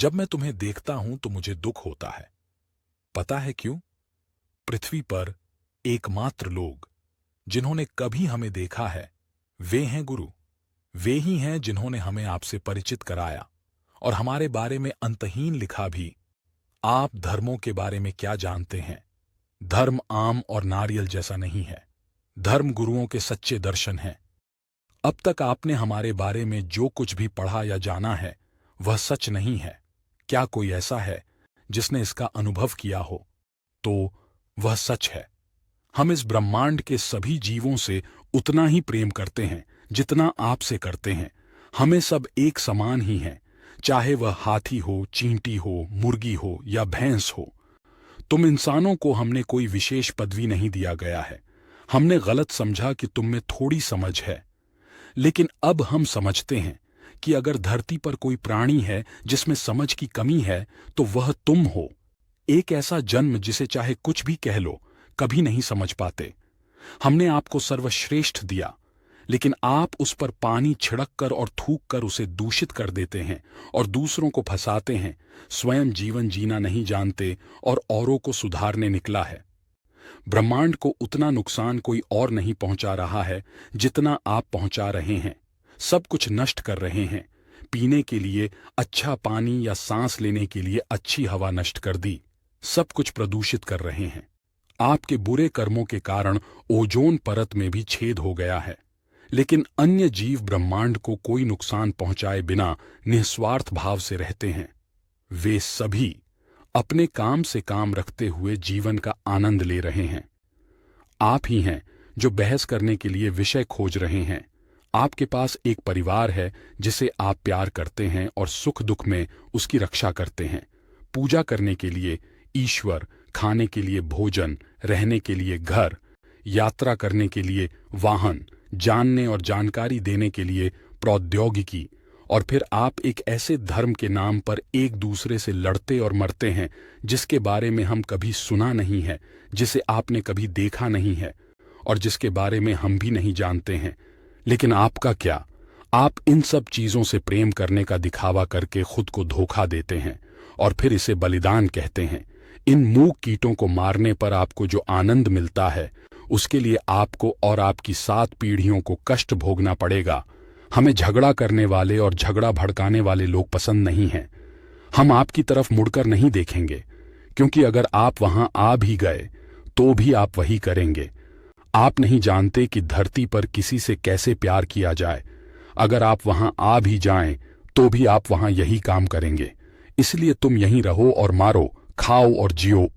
जब मैं तुम्हें देखता हूं तो मुझे दुख होता है। पता है क्यों? पृथ्वी पर एकमात्र लोग जिन्होंने कभी हमें देखा है वे हैं गुरु। वे ही हैं जिन्होंने हमें आपसे परिचित कराया और हमारे बारे में अंतहीन लिखा भी। आप धर्मों के बारे में क्या जानते हैं? धर्म आम और नारियल जैसा नहीं है। धर्म गुरुओं के सच्चे दर्शन हैं। अब तक आपने हमारे बारे में जो कुछ भी पढ़ा या जाना है वह सच नहीं है। क्या कोई ऐसा है जिसने इसका अनुभव किया हो? तो वह सच है। हम इस ब्रह्मांड के सभी जीवों से उतना ही प्रेम करते हैं जितना आपसे करते हैं। हमें सब एक समान ही हैं, चाहे वह हाथी हो, चींटी हो, मुर्गी हो या भैंस हो। तुम इंसानों को हमने कोई विशेष पदवी नहीं दिया गया है। हमने गलत समझा कि तुम में थोड़ी समझ है, लेकिन अब हम समझते हैं कि अगर धरती पर कोई प्राणी है जिसमें समझ की कमी है तो वह तुम हो। एक ऐसा जन्म जिसे चाहे कुछ भी कह लो कभी नहीं समझ पाते। हमने आपको सर्वश्रेष्ठ दिया, लेकिन आप उस पर पानी छिड़क कर और थूक कर उसे दूषित कर देते हैं और दूसरों को फंसाते हैं। स्वयं जीवन जीना नहीं जानते और औरों को सुधारने निकला है। ब्रह्मांड को उतना नुकसान कोई और नहीं पहुंचा रहा है जितना आप पहुंचा रहे हैं। सब कुछ नष्ट कर रहे हैं। पीने के लिए अच्छा पानी या सांस लेने के लिए अच्छी हवा नष्ट कर दी। सब कुछ प्रदूषित कर रहे हैं। आपके बुरे कर्मों के कारण ओजोन परत में भी छेद हो गया है, लेकिन अन्य जीव ब्रह्मांड को कोई नुकसान पहुंचाए बिना निस्वार्थ भाव से रहते हैं। वे सभी अपने काम से काम रखते हुए जीवन का आनंद ले रहे हैं। आप ही हैं जो बहस करने के लिए विषय खोज रहे हैं। आपके पास एक परिवार है जिसे आप प्यार करते हैं और सुख दुख में उसकी रक्षा करते हैं। पूजा करने के लिए ईश्वर, खाने के लिए भोजन, रहने के लिए घर, यात्रा करने के लिए वाहन, जानने और जानकारी देने के लिए प्रौद्योगिकी, और फिर आप एक ऐसे धर्म के नाम पर एक दूसरे से लड़ते और मरते हैं जिसके बारे में हम कभी सुना नहीं है, जिसे आपने कभी देखा नहीं है और जिसके बारे में हम भी नहीं जानते हैं। लेकिन आपका क्या? आप इन सब चीजों से प्रेम करने का दिखावा करके खुद को धोखा देते हैं और फिर इसे बलिदान कहते हैं। इन मूक कीटों को मारने पर आपको जो आनंद मिलता है उसके लिए आपको और आपकी 7 पीढ़ियों को कष्ट भोगना पड़ेगा। हमें झगड़ा करने वाले और झगड़ा भड़काने वाले लोग पसंद नहीं हैं। हम आपकी तरफ मुड़कर नहीं देखेंगे, क्योंकि अगर आप वहां आ भी गए तो भी आप वही करेंगे। आप नहीं जानते कि धरती पर किसी से कैसे प्यार किया जाए। अगर आप वहां आ भी जाएं तो भी आप वहां यही काम करेंगे। इसलिए तुम यहीं रहो और मारो, खाओ और जियो।